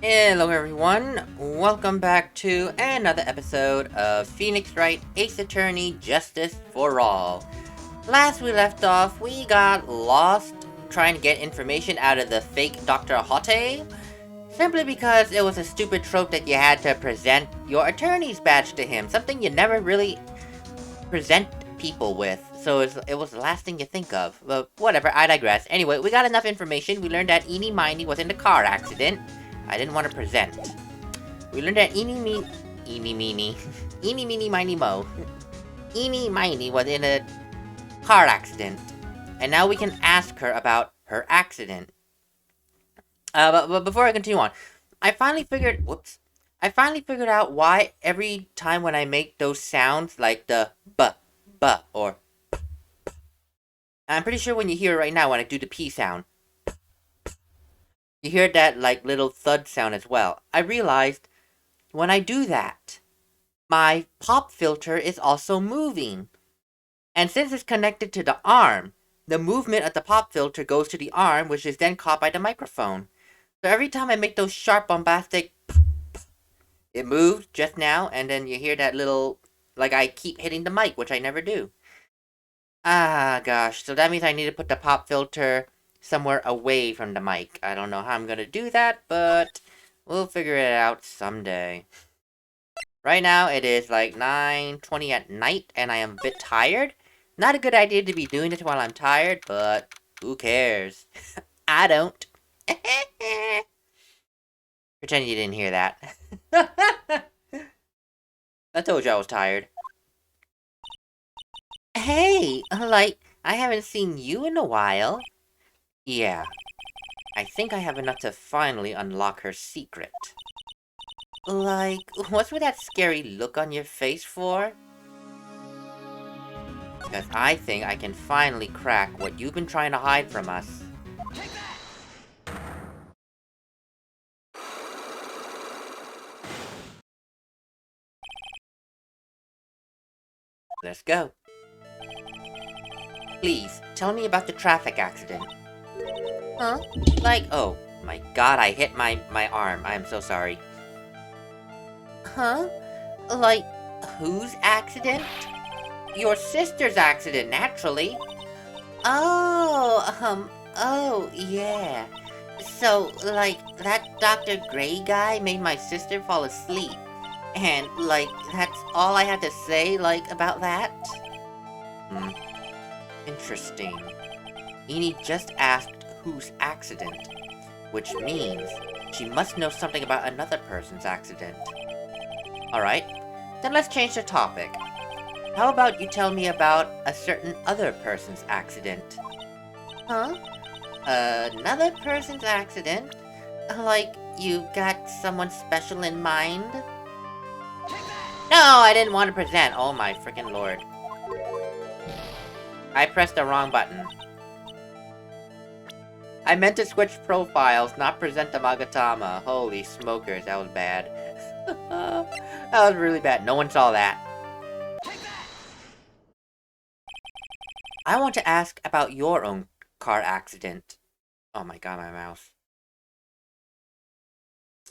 Hello everyone, welcome back to another episode of Phoenix Wright Ace Attorney Justice for All. Last we left off, we got lost trying to get information out of the fake Dr. Hotte, simply because it was a stupid trope that you had to present your attorney's badge to him, something you never really present people with. So it was the last thing you think of. But whatever, I digress. Anyway, we got enough information. We learned that Eenie Miney was in a car accident. I didn't want to present. We learned that Eenie Meenie Miny Mo. Eenie Miney was in a car accident. And now we can ask her about her accident. But before I continue on, I finally figured out why every time when I make those sounds like the buh, or p, I'm pretty sure when you hear it right now when I do the P sound, you hear that like little thud sound as well. I realized when I do that, my pop filter is also moving. And since it's connected to the arm, the movement of the pop filter goes to the arm, which is then caught by the microphone. So every time I make those sharp, bombastic, it moved just now, and then you hear that little, like I keep hitting the mic, which I never do. Ah, gosh, so that means I need to put the pop filter somewhere away from the mic. I don't know how I'm gonna do that, but we'll figure it out someday. Right now, it is like 9:20 at night, and I am a bit tired. Not a good idea to be doing this while I'm tired, but who cares? I don't. Pretend you didn't hear that. I told you I was tired. Hey, I haven't seen you in a while. Yeah, I think I have enough to finally unlock her secret. What's with that scary look on your face for? Because I think I can finally crack what you've been trying to hide from us. Let's go. Please, tell me about the traffic accident. Huh? Oh my god, I hit my arm. I am so sorry. Huh? Whose accident? Your sister's accident, naturally. Oh, yeah. So, that Dr. Gray guy made my sister fall asleep. And, that's all I had to say, about that? Interesting. Eenie just asked whose accident, which means she must know something about another person's accident. Alright, then let's change the topic. How about you tell me about a certain other person's accident? Huh? Another person's accident? You got someone special in mind? No, I didn't want to present. Oh my freaking lord. I pressed the wrong button. I meant to switch profiles, not present the Magatama. Holy smokers, that was bad. That was really bad. No one saw that. I want to ask about your own car accident. Oh my god, my mouse.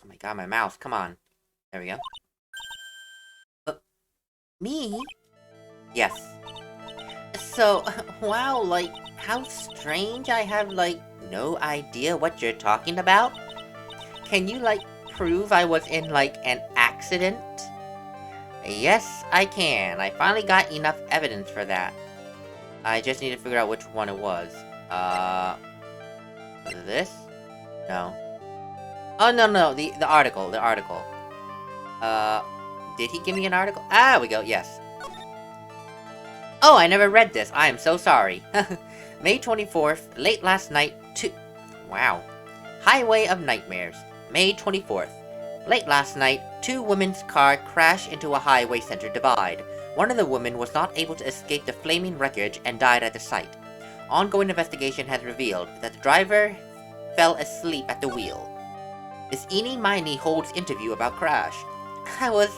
Oh my god, my mouse. Come on. There we go. Me? Yes. So, wow, how strange. I have, no idea what you're talking about. Can you, prove I was in, an accident? Yes, I can. I finally got enough evidence for that. I just need to figure out which one it was. This? No. Oh, no, the article, did he give me an article? Ah, we go, yes. Oh, I never read this. I am so sorry. May 24th, late last night, Wow. Highway of Nightmares. May 24th. Late last night, two women's car crashed into a highway center divide. One of the women was not able to escape the flaming wreckage and died at the site. Ongoing investigation has revealed that the driver fell asleep at the wheel. This Eenie Miney holds interview about crash. I was,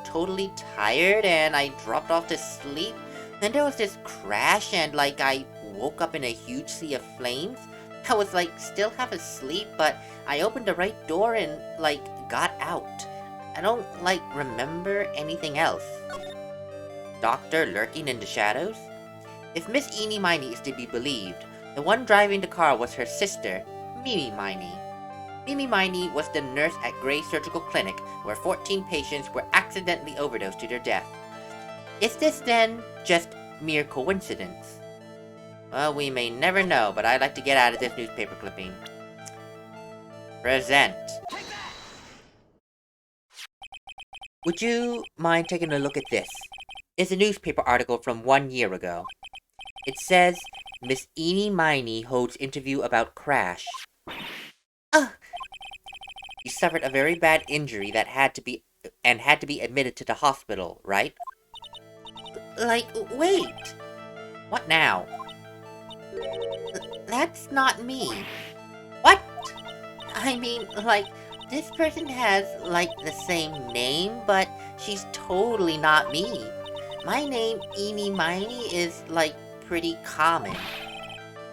totally tired and I dropped off to sleep. Then there was this crash and, I woke up in a huge sea of flames. I was, like, still half asleep, but I opened the right door and, like, got out. I don't, like, remember anything else. Doctor lurking in the shadows? If Miss Eenie Miney is to be believed, the one driving the car was her sister, Mimi Miney. Mimi Miney was the nurse at Gray Surgical Clinic, where 14 patients were accidentally overdosed to their death. Is this, then, just mere coincidence? Well, we may never know, but I'd like to get out of this newspaper clipping. Present. Would you mind taking a look at this? It's a newspaper article from 1 year ago. It says, Miss Eenie Miney holds interview about crash. You suffered a very bad injury that had to be admitted to the hospital, right? Like, wait! What now? That's not me. What? I mean, like, this person has, like, the same name, but she's totally not me. My name, Eenie Miney, is, like, pretty common.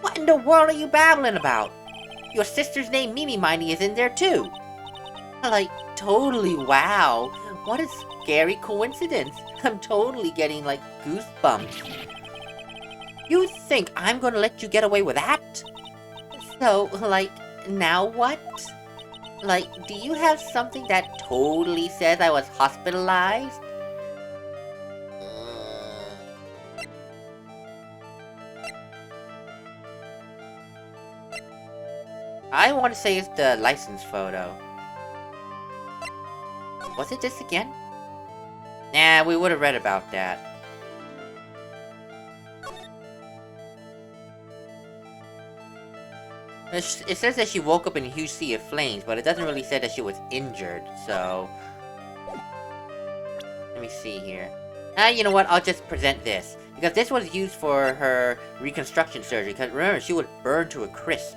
What in the world are you babbling about? Your sister's name, Mimi Miney, is in there too. Like, totally, wow. What a scary coincidence. I'm totally getting, like, goosebumps. You think I'm gonna let you get away with that? So, like, now what? Like, do you have something that totally says I was hospitalized? I want to say it's the license photo. Was it this again? Nah, we would have read about that. It says that she woke up in a huge sea of flames, but it doesn't really say that she was injured, so... Let me see here. You know what, I'll just present this. Because this was used for her reconstruction surgery, because remember, she would burn to a crisp.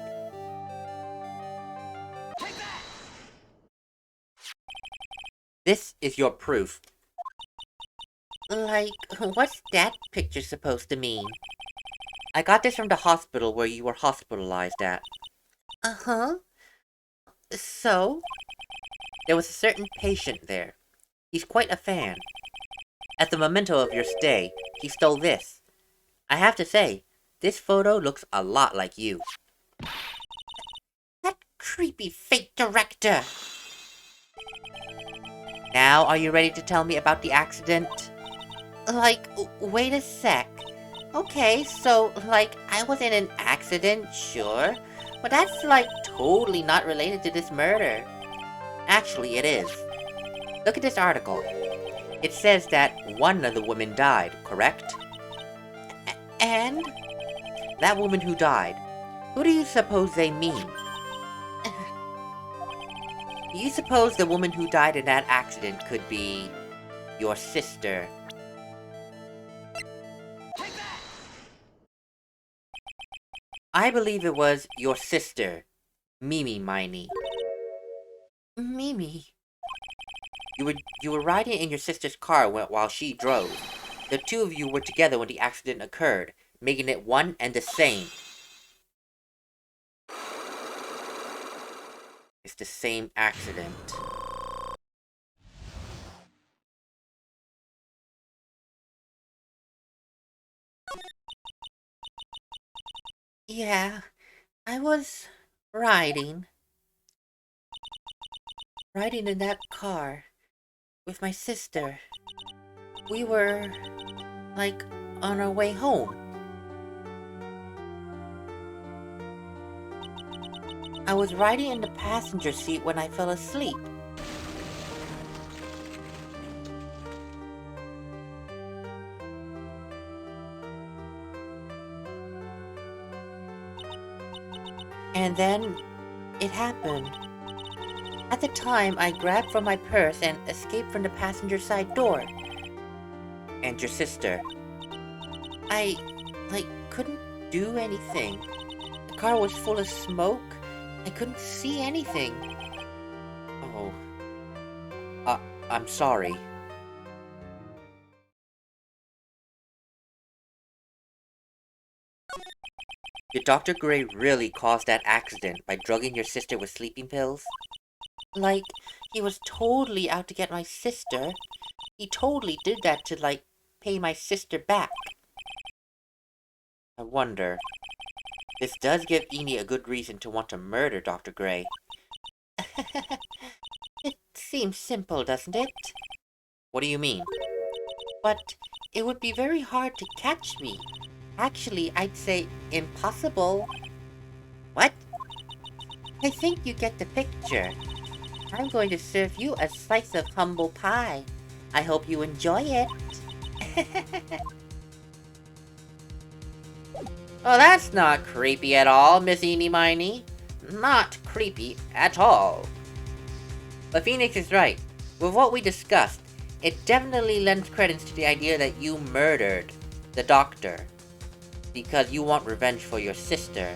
This is your proof. Like, what's that picture supposed to mean? I got this from the hospital where you were hospitalized at. Uh-huh. So? There was a certain patient there. He's quite a fan. As a memento of your stay, he stole this. I have to say, this photo looks a lot like you. That creepy fake director! Now, are you ready to tell me about the accident? Like, wait a sec. Okay, so, like, I was in an accident, sure. But that's, like, totally not related to this murder. Actually, it is. Look at this article. It says that one of the women died, correct? And? That woman who died. Who do you suppose they mean? Do you suppose the woman who died in that accident could be... your sister? I believe it was your sister, Mimi Miney. Mimi? You were riding in your sister's car while she drove. The two of you were together when the accident occurred, making it one and the same. It's the same accident. Yeah, I was riding in that car with my sister. We were, like, on our way home. I was riding in the passenger seat when I fell asleep. And then, it happened. At the time, I grabbed for my purse and escaped from the passenger side door. And your sister? I, like, couldn't do anything. The car was full of smoke. I couldn't see anything. Oh. I'm sorry. Did Dr. Gray really cause that accident by drugging your sister with sleeping pills? Like, he was totally out to get my sister. He totally did that to, like, pay my sister back. I wonder. This does give Eni a good reason to want to murder Dr. Gray. It seems simple, doesn't it? What do you mean? But it would be very hard to catch me. Actually, I'd say impossible. What? I think you get the picture. I'm going to serve you a slice of humble pie. I hope you enjoy it. Oh, that's not creepy at all, Miss Eeny Miny. Not creepy at all. But Phoenix is right. With what we discussed, it definitely lends credence to the idea that you murdered the doctor because you want revenge for your sister.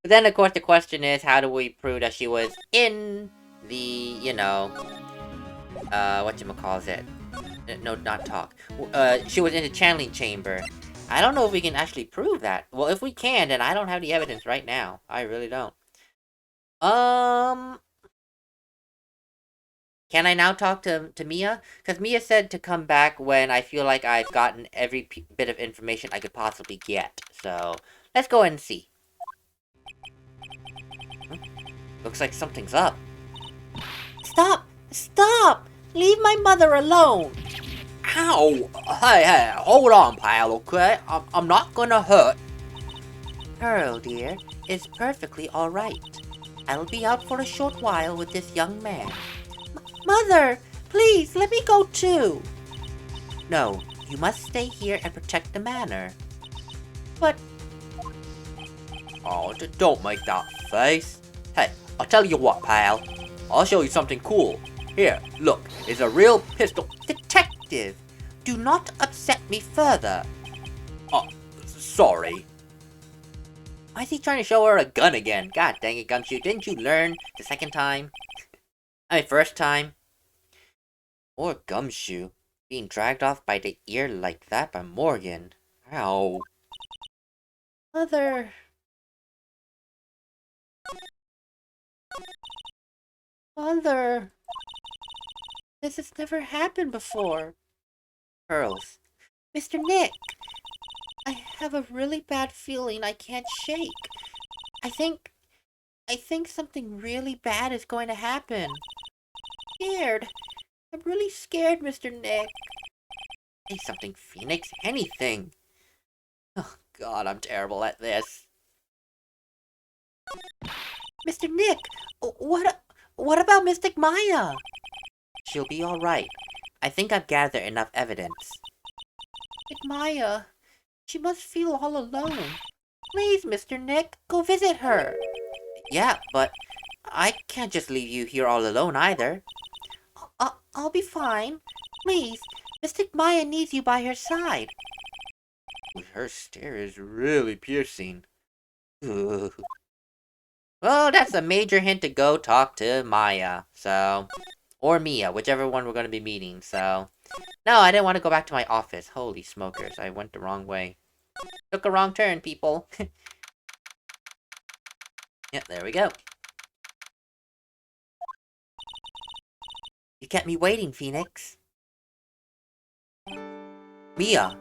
But then, of course, the question is, how do we prove that she was in the, you know, whatchamacallit? No, not talk. She was in the channeling chamber. I don't know if we can actually prove that. Well, if we can, then I don't have the evidence right now. I really don't. Can I now talk to Mia? Because Mia said to come back when I feel like I've gotten every bit of information I could possibly get. So, let's go ahead and see. Looks like something's up. Stop! Stop! Leave my mother alone! Ow! Hey, hold on, pal, okay? I'm not gonna hurt. Pearl, dear, it's perfectly alright. I'll be out for a short while with this young man. Mother! Please, let me go too! No, you must stay here and protect the manor. But... Oh, don't make that face. Hey, I'll tell you what, pal. I'll show you something cool. Here, look, it's a real pistol. Detective, do not upset me further. Oh, sorry. Why is he trying to show her a gun again? God dang it, Gumshoe, didn't you learn the second time? I mean, first time. Or Gumshoe, being dragged off by the ear like that by Morgan. Ow. Mother... Mother... This has never happened before. Pearls. Mr. Nick! I have a really bad feeling I can't shake. I think something really bad is going to happen. Scared. I'm really scared, Mr. Nick. Say something, Phoenix. Anything. Oh, God, I'm terrible at this. Mr. Nick! What about Mystic Maya? She'll be alright. I think I've gathered enough evidence. Mystic Maya... She must feel all alone. Please, Mr. Nick, go visit her. Yeah, but I can't just leave you here all alone either. I'll be fine. Please, Mystic Maya needs you by her side. Her stare is really piercing. Ugh. Well, that's a major hint to go talk to Maya, so... Or Mia, whichever one we're going to be meeting, so... No, I didn't want to go back to my office. Holy smokers, I went the wrong way. Took a wrong turn, people. Yep, there we go. You kept me waiting, Phoenix. Mia!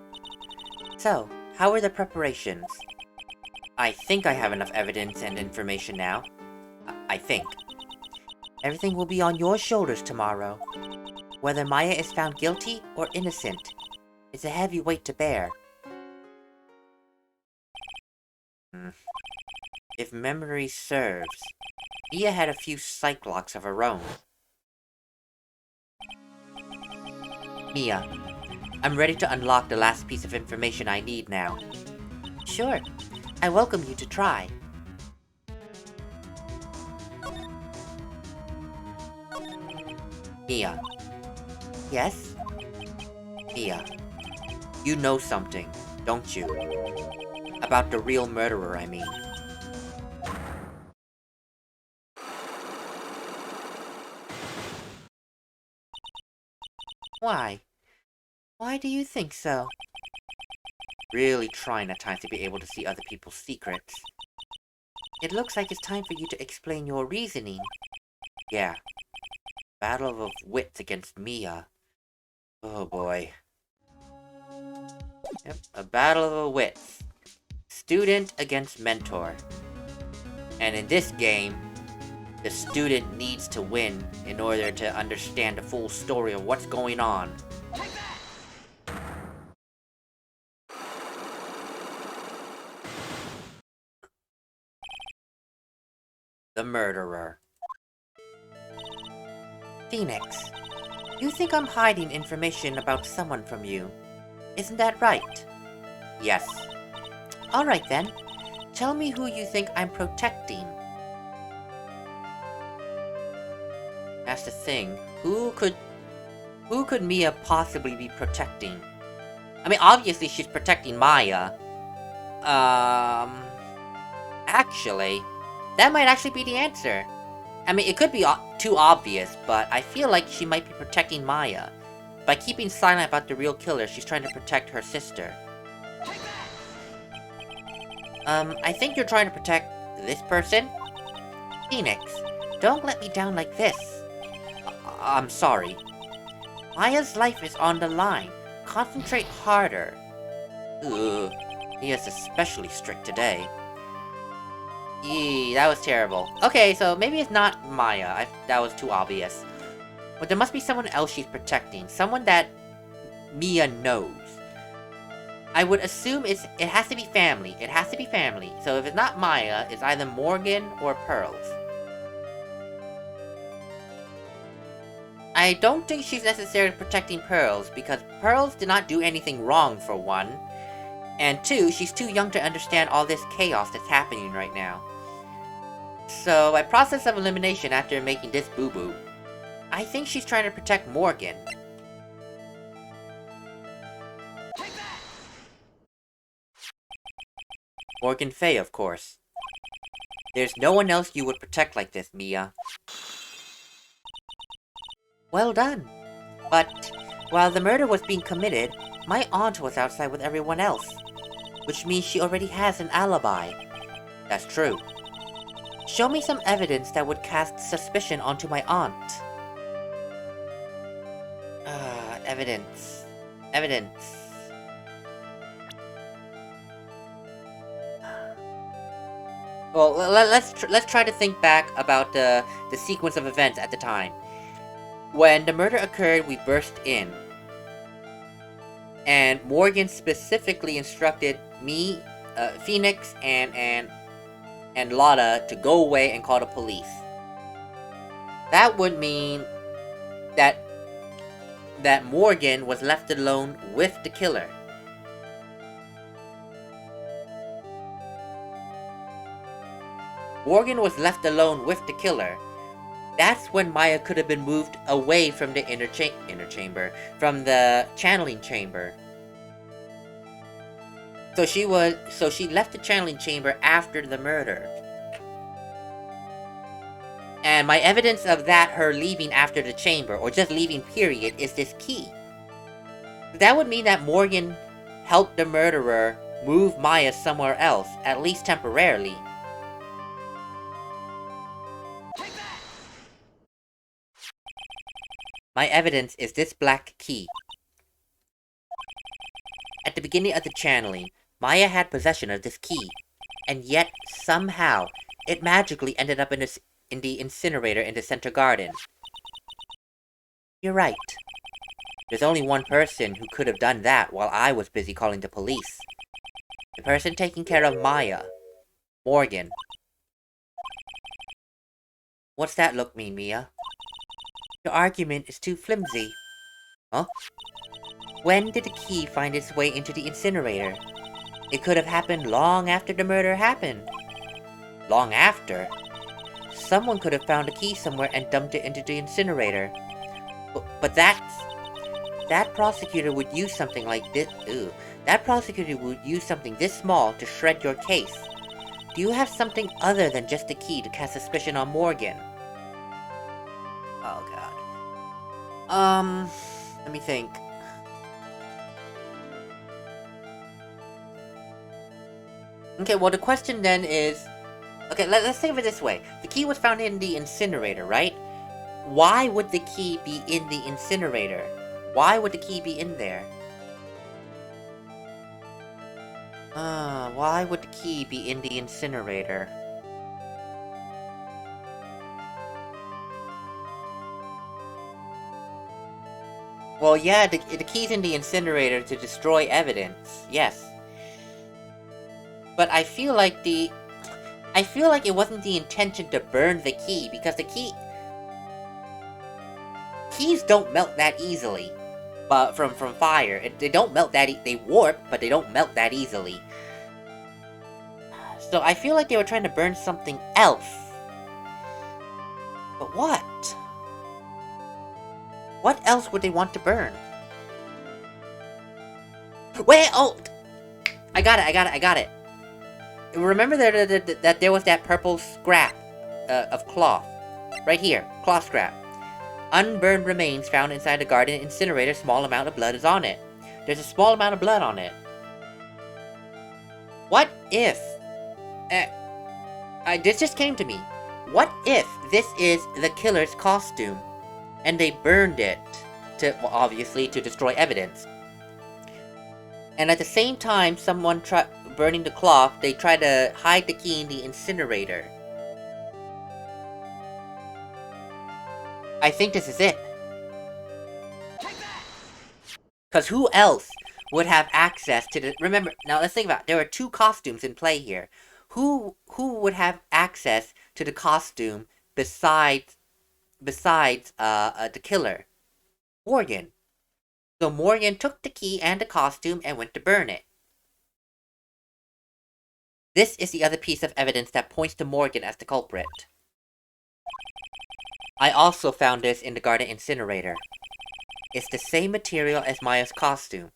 So, how are the preparations? I think I have enough evidence and information now. I think. Everything will be on your shoulders tomorrow. Whether Maya is found guilty or innocent, it's a heavy weight to bear. If memory serves, Mia had a few psych locks of her own. Mia, I'm ready to unlock the last piece of information I need now. Sure, I welcome you to try. Mia. Yes? Mia, you know something, don't you? About the real murderer, I mean. Why? Why do you think so? Really trying at times to be able to see other people's secrets. It looks like it's time for you to explain your reasoning. Yeah. Battle of wits against Mia. Oh boy. Yep, a battle of wits. Student against mentor. And in this game, the student needs to win in order to understand the full story of what's going on. The murderer. Phoenix, you think I'm hiding information about someone from you. Isn't that right? Yes. Alright then. Tell me who you think I'm protecting. That's the thing. Who could Mia possibly be protecting? I mean, obviously she's protecting Maya. Actually, that might actually be the answer. I mean, it could be too obvious, but I feel like she might be protecting Maya. By keeping silent about the real killer, she's trying to protect her sister. I think you're trying to protect this person? Phoenix, don't let me down like this. I'm sorry. Maya's life is on the line. Concentrate harder. Ugh, he is especially strict today. Yee, that was terrible. Okay, so maybe it's not Maya. That was too obvious. But there must be someone else she's protecting. Someone that Mia knows. I would assume it has to be family. It has to be family. So if it's not Maya, it's either Morgan or Pearls. I don't think she's necessarily protecting Pearls, because Pearls did not do anything wrong, for one. And two, she's too young to understand all this chaos that's happening right now. So, by process of elimination after making this boo-boo, I think she's trying to protect Morgan. Morgan Fay, of course. There's no one else you would protect like this, Mia. Well done. But, while the murder was being committed, my aunt was outside with everyone else. Which means she already has an alibi. That's true. Show me some evidence that would cast suspicion onto my aunt. Evidence. Evidence. Well, let's try to think back about the sequence of events at the time. When the murder occurred, we burst in. And Morgan specifically instructed me, Phoenix, and Lotta to go away and call the police. That would mean that Morgan was left alone with the killer. Morgan was left alone with the killer. That's when Maya could have been moved away from the inner chamber, from the channeling chamber. So she left the channeling chamber after the murder. And my evidence of that, her leaving after the chamber, or just leaving period, is this key. That would mean that Morgan helped the murderer move Maya somewhere else, at least temporarily. My evidence is this black key. At the beginning of the channeling, Maya had possession of this key, and yet, somehow, it magically ended up in the incinerator in the center garden. You're right. There's only one person who could have done that while I was busy calling the police. The person taking care of Maya. Morgan. What's that look mean, Mia? Your argument is too flimsy. Huh? When did the key find its way into the incinerator? It could have happened long after the murder happened. Long after? Someone could have found a key somewhere and dumped it into the incinerator. But that prosecutor would use something like this. That prosecutor would use something this small to shred your case. Do you have something other than just the key to cast suspicion on Morgan? Oh god. Let me think. Okay, well, the question then is... Okay, let's think of it this way. The key was found in the incinerator, right? Why would the key be in the incinerator? Why would the key be in there? Why would the key be in the incinerator? Well, yeah, the key's in the incinerator to destroy evidence, yes. But I feel like it wasn't the intention to burn the key, because keys don't melt that easily. But from fire, they don't melt that they warp, but they don't melt that easily. So I feel like they were trying to burn something else. But what? What else would they want to burn? Wait, oh! I got it. Remember that there was that purple scrap of cloth. Right here, cloth scrap. Unburned remains found inside the garden incinerator, small amount of blood is on it. There's a small amount of blood on it. What if... this just came to me. What if this is the killer's costume, and they burned it to, well, obviously, to destroy evidence? And at the same time, someone burning the cloth, they try to hide the key in the incinerator. I think this is it. Because who else would have access to the... Remember, now let's think about it. There are two costumes in play here. Who would have access to the costume besides the killer? Morgan. So Morgan took the key and the costume and went to burn it. This is the other piece of evidence that points to Morgan as the culprit. I also found this in the garden incinerator. It's the same material as Maya's costume,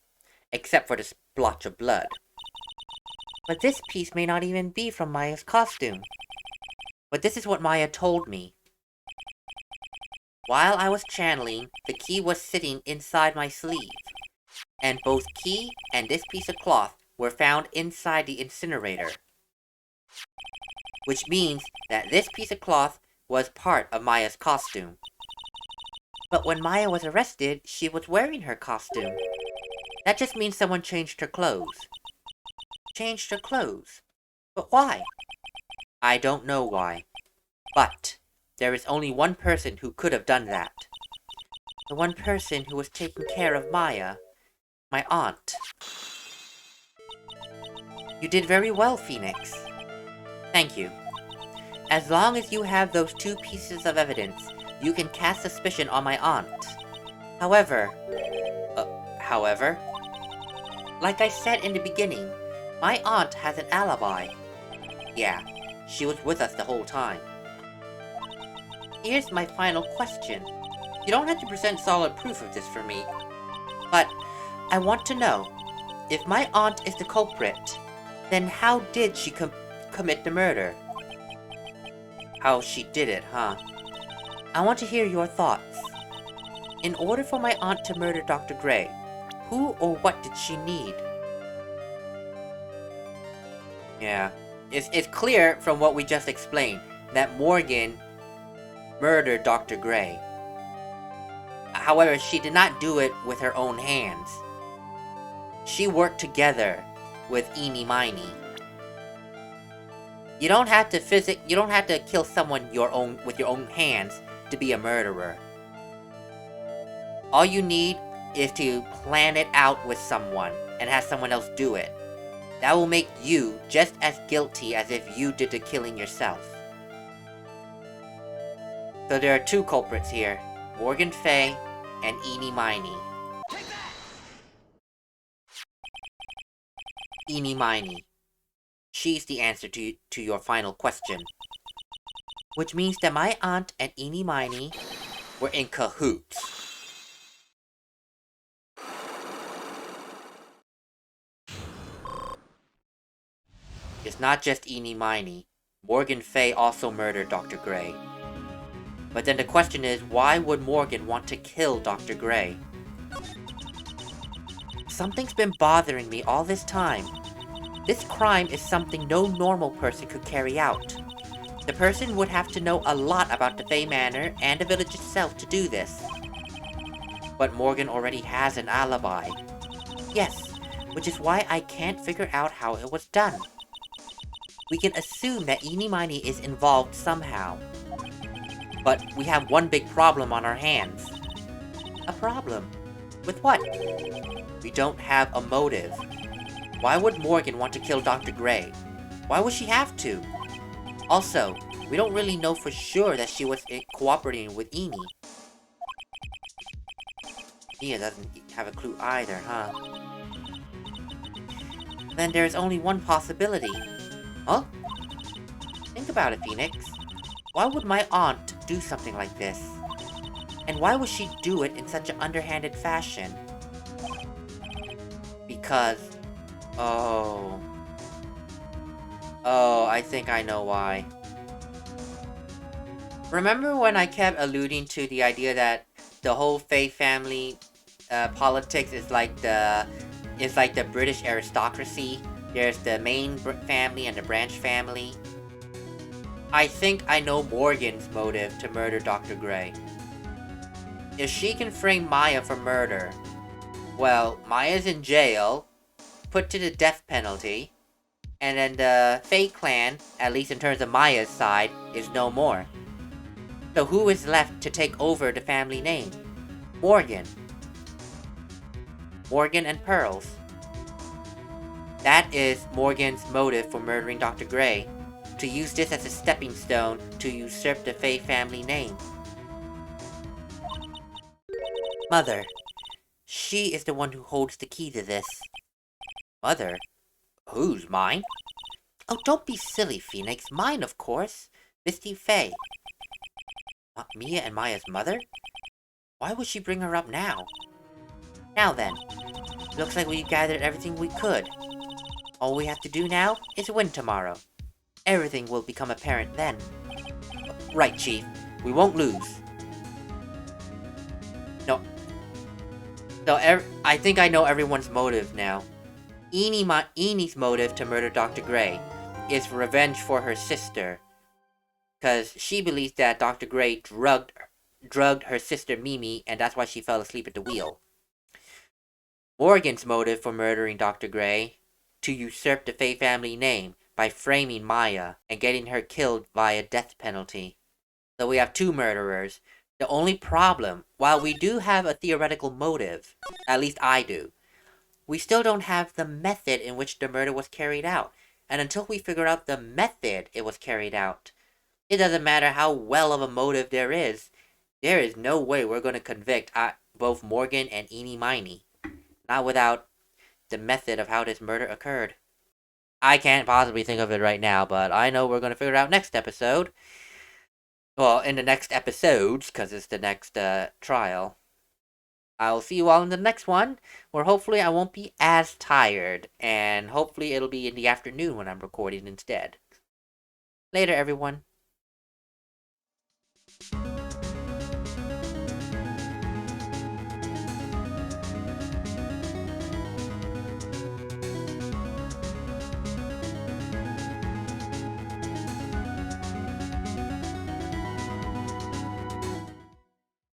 except for the splotch of blood. But this piece may not even be from Maya's costume. But this is what Maya told me. While I was channeling, the key was sitting inside my sleeve, and both key and this piece of cloth were found inside the incinerator. Which means that this piece of cloth was part of Maya's costume. But when Maya was arrested, she was wearing her costume. That just means someone changed her clothes. Changed her clothes. But why? I don't know why. But there is only one person who could have done that. The one person who was taking care of Maya. My aunt. You did very well, Phoenix. Thank you. As long as you have those two pieces of evidence, you can cast suspicion on my aunt. However... Like I said in the beginning, my aunt has an alibi. Yeah, she was with us the whole time. Here's my final question. You don't have to present solid proof of this for me, but I want to know, if my aunt is the culprit, then how did she commit the murder? How she did it, huh? I want to hear your thoughts. In order for my aunt to murder Dr. Gray, who or what did she need? Yeah, it's clear from what we just explained that Morgan murdered Dr. Gray. However, she did not do it with her own hands. She worked together with Eeny Miny. You don't have to kill someone with your own hands to be a murderer. All you need is to plan it out with someone and have someone else do it. That will make you just as guilty as if you did the killing yourself. So there are two culprits here, Morgan Fay and Eeny Miny. Eeny Miny. She's the answer to your final question. Which means that my aunt and Eeny Miny were in cahoots. It's not just Eeny Miny. Morgan Fay also murdered Dr. Gray. But then the question is, why would Morgan want to kill Dr. Gray? Something's been bothering me all this time. This crime is something no normal person could carry out. The person would have to know a lot about the Fey Manor and the village itself to do this. But Morgan already has an alibi. Yes, which is why I can't figure out how it was done. We can assume that Eenie Meenie is involved somehow. But we have one big problem on our hands. A problem? With what? We don't have a motive. Why would Morgan want to kill Dr. Gray? Why would she have to? Also, we don't really know for sure that she was cooperating with Eenie. Mia doesn't have a clue either, huh? Then there's only one possibility. Huh? Think about it, Phoenix. Why would my aunt do something like this? And why would she do it in such an underhanded fashion? Because... Oh, I think I know why. Remember when I kept alluding to the idea that the whole Fey family politics is like the British aristocracy? There's the main family and the branch family. I think I know Morgan's motive to murder Dr. Gray. If she can frame Maya for murder, well, Maya's in jail, put to the death penalty, and then the Fey clan, at least in terms of Maya's side, is no more. So who is left to take over the family name? Morgan. Morgan and Pearls. That is Morgan's motive for murdering Dr. Gray, to use this as a stepping stone to usurp the Fey family name. Mother. She is the one who holds the key to this. Mother? Whose, mine? Oh, don't be silly, Phoenix. Mine, of course. Misty Fey. Mia and Maya's mother? Why would she bring her up now? Now then. Looks like we've gathered everything we could. All we have to do now is win tomorrow. Everything will become apparent then. Right, Chief. We won't lose. No. So, I think I know everyone's motive now. Enie's motive to murder Dr. Gray is revenge for her sister. Because she believes that Dr. Gray drugged her sister Mimi, and that's why she fell asleep at the wheel. Morgan's motive for murdering Dr. Gray, to usurp the Fey family name by framing Maya and getting her killed via death penalty. So we have two murderers. The only problem, while we do have a theoretical motive, at least I do, we still don't have the method in which the murder was carried out. And until we figure out the method it was carried out, it doesn't matter how well of a motive there is no way we're going to convict both Morgan and Eenie Meenie. Not without the method of how this murder occurred. I can't possibly think of it right now, but I know we're going to figure it out next episode. Well, in the next episodes, because it's the next trial. I'll see you all in the next one, where hopefully I won't be as tired, and hopefully it'll be in the afternoon when I'm recording instead. Later, everyone.